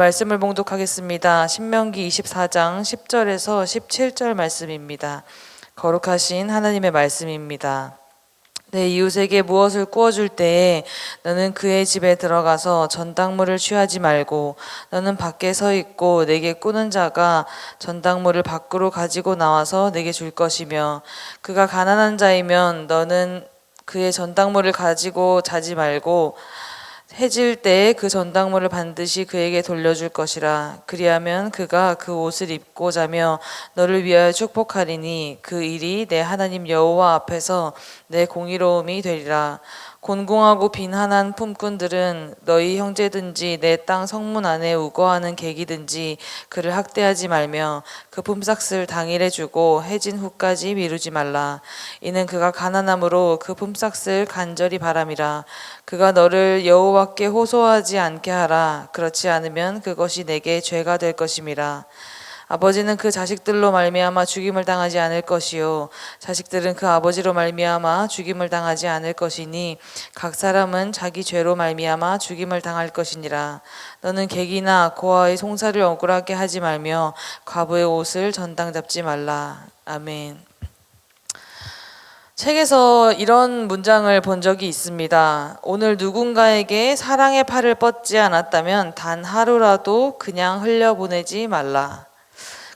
말씀을 봉독하겠습니다. 신명기 24장 10절에서 17절 말씀입니다. 거룩하신 하나님의 말씀입니다. 내 이웃에게 무엇을 구워줄 때에 너는 그의 집에 들어가서 전당물을 취하지 말고 너는 밖에 서 있고 내게 꾸는 자가 전당물을 밖으로 가지고 나와서 내게 줄 것이며 그가 가난한 자이면 너는 그의 전당물을 가지고 자지 말고 해질 때에 그 전당물을 반드시 그에게 돌려줄 것이라. 그리하면 그가 그 옷을 입고 자며 너를 위하여 축복하리니 그 일이 내 하나님 여호와 앞에서 내 공의로움이 되리라. 곤궁하고 빈한한 품꾼들은 너희 형제든지 내 땅 성문 안에 우거하는 객이든지 그를 학대하지 말며 그 품삯을 당일에 주고 해진 후까지 미루지 말라. 이는 그가 가난함으로 그 품삯을 간절히 바람이라. 그가 너를 여호와께 호소하지 않게 하라. 그렇지 않으면 그것이 내게 죄가 될 것임이라. 아버지는 그 자식들로 말미암아 죽임을 당하지 않을 것이요 자식들은 그 아버지로 말미암아 죽임을 당하지 않을 것이니 각 사람은 자기 죄로 말미암아 죽임을 당할 것이니라. 너는 객이나 고아의 송사를 억울하게 하지 말며 과부의 옷을 전당 잡지 말라. 아멘. 책에서 이런 문장을 본 적이 있습니다. 오늘 누군가에게 사랑의 팔을 뻗지 않았다면 단 하루라도 그냥 흘려보내지 말라.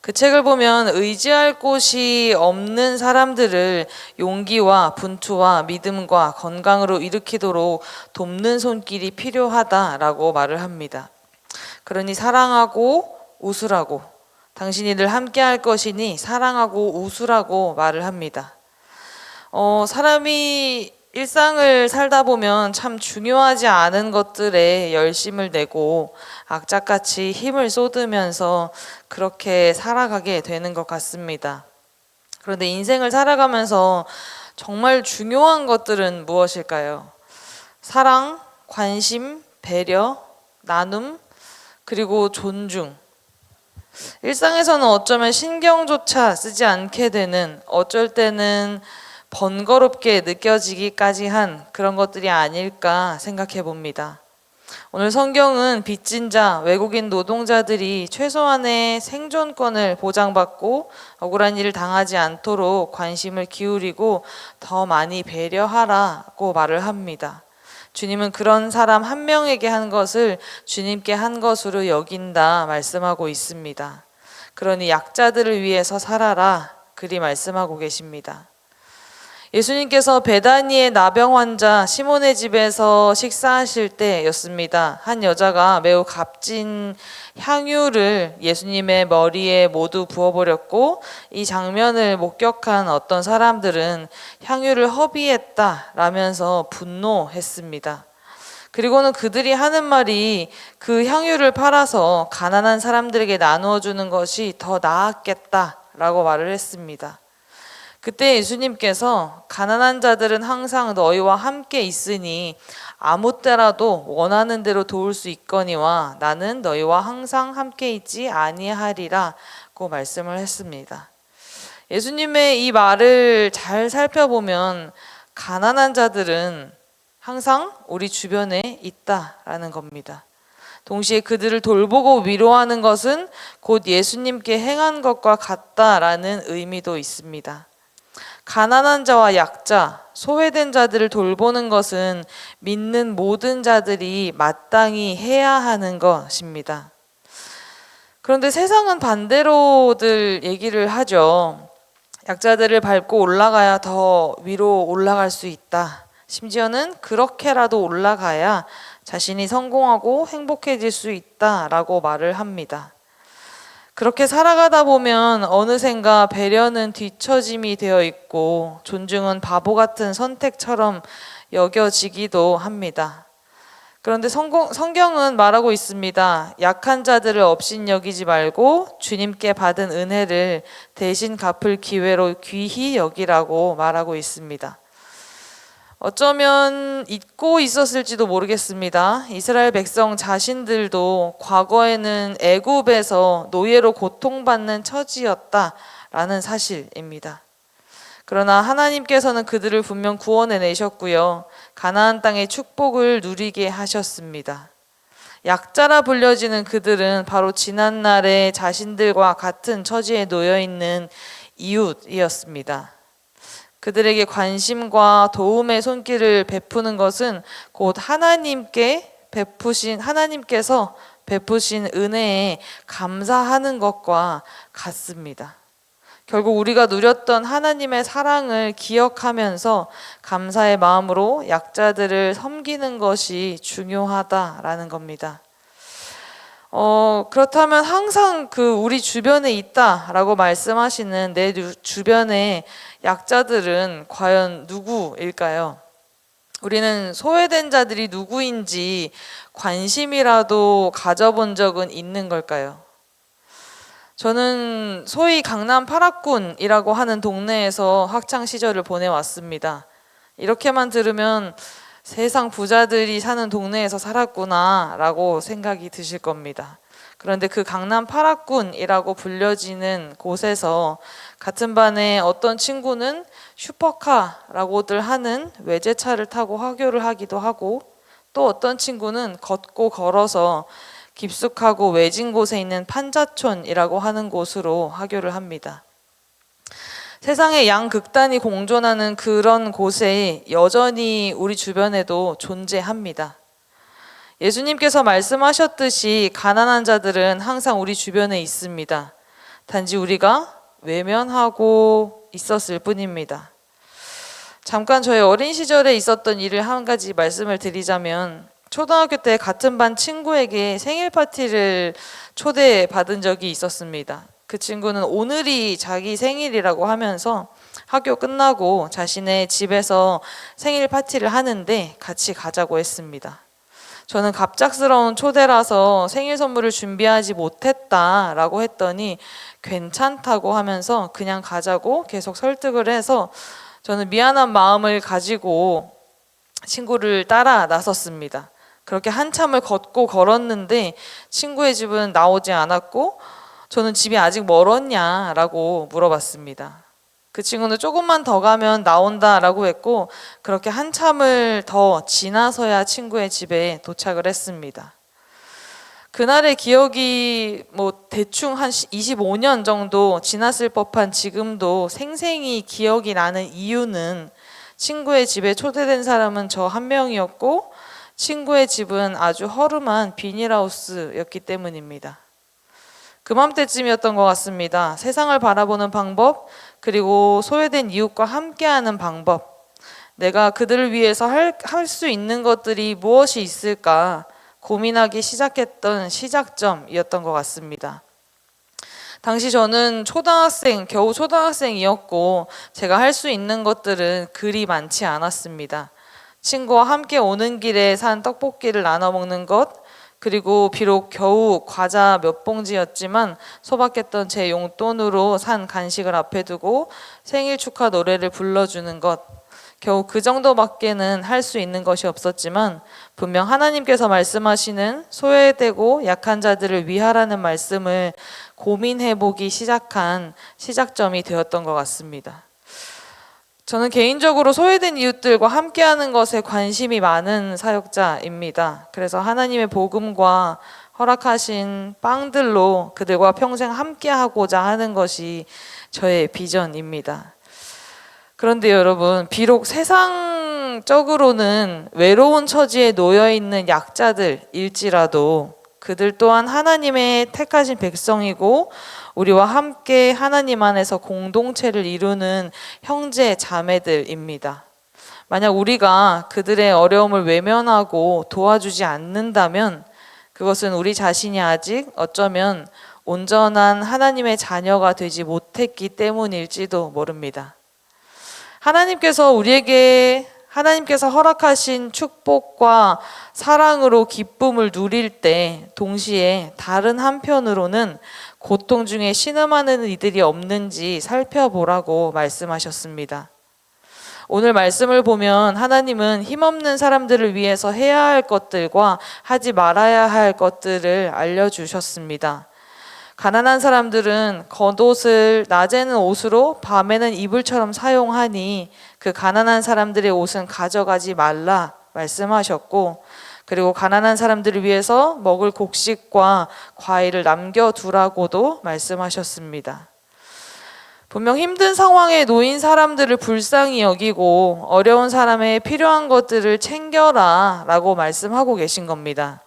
그 책을 보면 의지할 곳이 없는 사람들을 용기와 분투와 믿음과 건강으로 일으키도록 돕는 손길이 필요하다라고 말을 합니다. 그러니 사랑하고 웃으라고, 당신이 늘 함께 할 것이니 사랑하고 웃으라고 말을 합니다. 사람이 일상을 살다 보면 참 중요하지 않은 것들에 열심을 내고 악착같이 힘을 쏟으면서 그렇게 살아가게 되는 것 같습니다. 그런데 인생을 살아가면서 정말 중요한 것들은 무엇일까요? 사랑, 관심, 배려, 나눔, 그리고 존중. 일상에서는 어쩌면 신경조차 쓰지 않게 되는, 어쩔 때는 번거롭게 느껴지기까지 한 그런 것들이 아닐까 생각해 봅니다. 오늘 성경은 빚진 자, 외국인 노동자들이 최소한의 생존권을 보장받고 억울한 일을 당하지 않도록 관심을 기울이고 더 많이 배려하라고 말을 합니다. 주님은 그런 사람 한 명에게 한 것을 주님께 한 것으로 여긴다 말씀하고 있습니다. 그러니 약자들을 위해서 살아라 그리 말씀하고 계십니다. 예수님께서 베다니의 나병 환자 시몬의 집에서 식사하실 때였습니다. 한 여자가 매우 값진 향유를 예수님의 머리에 모두 부어버렸고 이 장면을 목격한 어떤 사람들은 향유를 허비했다라면서 분노했습니다. 그리고는 그들이 하는 말이 그 향유를 팔아서 가난한 사람들에게 나누어 주는 것이 더 나았겠다라고 말을 했습니다. 그때 예수님께서 가난한 자들은 항상 너희와 함께 있으니 아무 때라도 원하는 대로 도울 수 있거니와 나는 너희와 항상 함께 있지 아니하리라고 말씀을 했습니다. 예수님의 이 말을 잘 살펴보면 가난한 자들은 항상 우리 주변에 있다라는 겁니다. 동시에 그들을 돌보고 위로하는 것은 곧 예수님께 행한 것과 같다라는 의미도 있습니다. 가난한 자와 약자, 소외된 자들을 돌보는 것은 믿는 모든 자들이 마땅히 해야 하는 것입니다. 그런데 세상은 반대로들 얘기를 하죠. 약자들을 밟고 올라가야 더 위로 올라갈 수 있다. 심지어는 그렇게라도 올라가야 자신이 성공하고 행복해질 수 있다라고 말을 합니다. 그렇게 살아가다 보면 어느샌가 배려는 뒤처짐이 되어 있고 존중은 바보 같은 선택처럼 여겨지기도 합니다. 그런데 성경은 말하고 있습니다. 약한 자들을 업신여기지 말고 주님께 받은 은혜를 대신 갚을 기회로 귀히 여기라고 말하고 있습니다. 어쩌면 잊고 있었을지도 모르겠습니다. 이스라엘 백성 자신들도 과거에는 애굽에서 노예로 고통받는 처지였다라는 사실입니다. 그러나 하나님께서는 그들을 분명 구원해 내셨고요. 가나안 땅의 축복을 누리게 하셨습니다. 약자라 불려지는 그들은 바로 지난날에 자신들과 같은 처지에 놓여 있는 이웃이었습니다. 그들에게 관심과 도움의 손길을 베푸는 것은 곧 하나님께서 베푸신 은혜에 감사하는 것과 같습니다. 결국 우리가 누렸던 하나님의 사랑을 기억하면서 감사의 마음으로 약자들을 섬기는 것이 중요하다라는 겁니다. 그렇다면 항상 우리 주변에 있다라고 말씀하시는 내 주변의 약자들은 과연 누구일까요? 우리는 소외된 자들이 누구인지 관심이라도 가져본 적은 있는 걸까요? 저는 소위 강남 8학군이라고 하는 동네에서 학창 시절을 보내왔습니다. 이렇게만 들으면 세상 부자들이 사는 동네에서 살았구나 라고 생각이 드실 겁니다. 그런데 그 강남 8학군이라고 불려지는 곳에서 같은 반에 어떤 친구는 슈퍼카라고들 하는 외제차를 타고 하교를 하기도 하고, 또 어떤 친구는 걷고 걸어서 깊숙하고 외진 곳에 있는 판자촌이라고 하는 곳으로 하교를 합니다. 세상의 양극단이 공존하는 그런 곳에 여전히 우리 주변에도 존재합니다. 예수님께서 말씀하셨듯이 가난한 자들은 항상 우리 주변에 있습니다. 단지 우리가 외면하고 있었을 뿐입니다. 잠깐 저의 어린 시절에 있었던 일을 한 가지 말씀을 드리자면, 초등학교 때 같은 반 친구에게 생일 파티를 초대받은 적이 있었습니다. 그 친구는 오늘이 자기 생일이라고 하면서 학교 끝나고 자신의 집에서 생일 파티를 하는데 같이 가자고 했습니다. 저는 갑작스러운 초대라서 생일 선물을 준비하지 못했다라고 했더니 괜찮다고 하면서 그냥 가자고 계속 설득을 해서 저는 미안한 마음을 가지고 친구를 따라 나섰습니다. 그렇게 한참을 걷고 걸었는데 친구의 집은 나오지 않았고, 저는 집이 아직 멀었냐라고 물어봤습니다. 그 친구는 조금만 더 가면 나온다라고 했고, 그렇게 한참을 더 지나서야 친구의 집에 도착을 했습니다. 그날의 기억이 대충 한 25년 정도 지났을 법한 지금도 생생히 기억이 나는 이유는, 친구의 집에 초대된 사람은 저 한 명이었고 친구의 집은 아주 허름한 비닐하우스였기 때문입니다. 그맘때쯤이었던 것 같습니다. 세상을 바라보는 방법, 그리고 소외된 이웃과 함께하는 방법, 내가 그들을 위해서 할 수 있는 것들이 무엇이 있을까 고민하기 시작했던 시작점이었던 것 같습니다. 당시 저는 겨우 초등학생이었고 제가 할 수 있는 것들은 그리 많지 않았습니다. 친구와 함께 오는 길에 산 떡볶이를 나눠 먹는 것, 그리고 비록 겨우 과자 몇 봉지였지만 소박했던 제 용돈으로 산 간식을 앞에 두고 생일 축하 노래를 불러주는 것, 겨우 그 정도밖에는 할 수 있는 것이 없었지만 분명 하나님께서 말씀하시는 소외되고 약한 자들을 위하라는 말씀을 고민해보기 시작한 시작점이 되었던 것 같습니다. 저는 개인적으로 소외된 이웃들과 함께하는 것에 관심이 많은 사역자입니다. 그래서 하나님의 복음과 허락하신 빵들로 그들과 평생 함께하고자 하는 것이 저의 비전입니다. 그런데 여러분, 비록 세상적으로는 외로운 처지에 놓여있는 약자들일지라도 그들 또한 하나님의 택하신 백성이고 우리와 함께 하나님 안에서 공동체를 이루는 형제 자매들입니다. 만약 우리가 그들의 어려움을 외면하고 도와주지 않는다면 그것은 우리 자신이 아직 어쩌면 온전한 하나님의 자녀가 되지 못했기 때문일지도 모릅니다. 하나님께서 허락하신 축복과 사랑으로 기쁨을 누릴 때 동시에 다른 한편으로는 고통 중에 신음하는 이들이 없는지 살펴보라고 말씀하셨습니다. 오늘 말씀을 보면 하나님은 힘없는 사람들을 위해서 해야 할 것들과 하지 말아야 할 것들을 알려주셨습니다. 가난한 사람들은 겉옷을 낮에는 옷으로 밤에는 이불처럼 사용하니 그 가난한 사람들의 옷은 가져가지 말라 말씀하셨고, 그리고 가난한 사람들을 위해서 먹을 곡식과 과일을 남겨두라고도 말씀하셨습니다. 분명 힘든 상황에 놓인 사람들을 불쌍히 여기고 어려운 사람의 필요한 것들을 챙겨라 라고 말씀하고 계신 겁니다.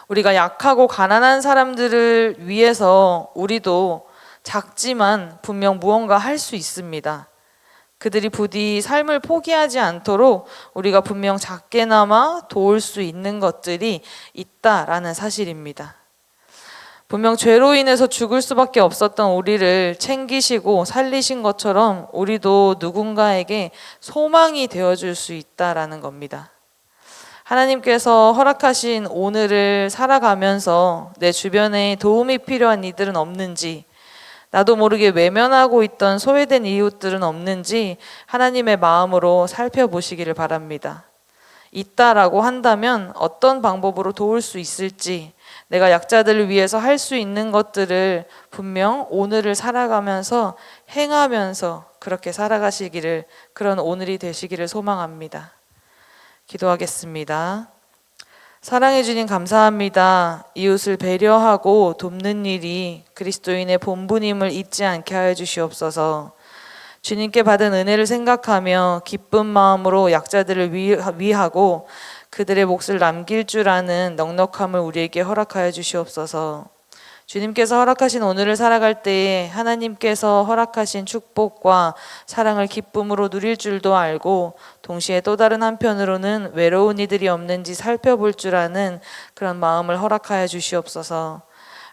우리가 약하고 가난한 사람들을 위해서 우리도 작지만 분명 무언가 할 수 있습니다. 그들이 부디 삶을 포기하지 않도록 우리가 분명 작게나마 도울 수 있는 것들이 있다라는 사실입니다. 분명 죄로 인해서 죽을 수밖에 없었던 우리를 챙기시고 살리신 것처럼 우리도 누군가에게 소망이 되어줄 수 있다라는 겁니다. 하나님께서 허락하신 오늘을 살아가면서 내 주변에 도움이 필요한 이들은 없는지, 나도 모르게 외면하고 있던 소외된 이웃들은 없는지 하나님의 마음으로 살펴보시기를 바랍니다. 있다라고 한다면 어떤 방법으로 도울 수 있을지, 내가 약자들을 위해서 할 수 있는 것들을 분명 오늘을 살아가면서 행하면서 그렇게 살아가시기를, 그런 오늘이 되시기를 소망합니다. 기도하겠습니다. 사랑해 주님 감사합니다. 이웃을 배려하고 돕는 일이 그리스도인의 본분임을 잊지 않게 하여 주시옵소서. 주님께 받은 은혜를 생각하며 기쁜 마음으로 약자들을 위하고 그들의 몫을 남길 줄 아는 넉넉함을 우리에게 허락하여 주시옵소서. 주님께서 허락하신 오늘을 살아갈 때에 하나님께서 허락하신 축복과 사랑을 기쁨으로 누릴 줄도 알고, 동시에 또 다른 한편으로는 외로운 이들이 없는지 살펴볼 줄 아는 그런 마음을 허락하여 주시옵소서.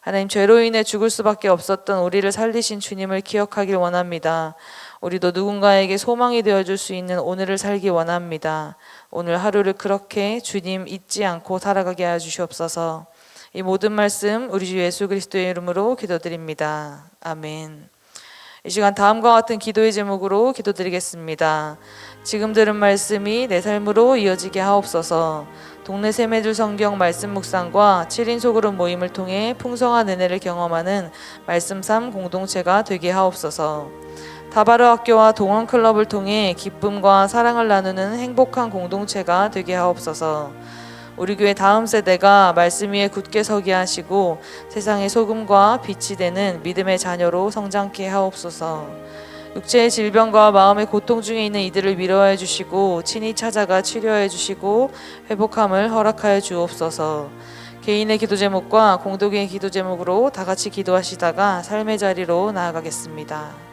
하나님, 죄로 인해 죽을 수밖에 없었던 우리를 살리신 주님을 기억하길 원합니다. 우리도 누군가에게 소망이 되어줄 수 있는 오늘을 살기 원합니다. 오늘 하루를 그렇게 주님 잊지 않고 살아가게 하여 주시옵소서. 이 모든 말씀 우리 주 예수 그리스도의 이름으로 기도드립니다. 아멘. 이 시간 다음과 같은 기도의 제목으로 기도드리겠습니다. 지금 들은 말씀이 내 삶으로 이어지게 하옵소서. 동네 세메줄 성경 말씀 묵상과 7인 소그룹 모임을 통해 풍성한 은혜를 경험하는 말씀 삶 공동체가 되게 하옵소서. 다바르 학교와 동원 클럽을 통해 기쁨과 사랑을 나누는 행복한 공동체가 되게 하옵소서. 우리 교회 다음 세대가 말씀 위에 굳게 서게 하시고 세상의 소금과 빛이 되는 믿음의 자녀로 성장케 하옵소서. 육체의 질병과 마음의 고통 중에 있는 이들을 위로해 주시고 친히 찾아가 치료해 주시고 회복함을 허락하여 주옵소서. 개인의 기도 제목과 공동의 기도 제목으로 다 같이 기도하시다가 삶의 자리로 나아가겠습니다.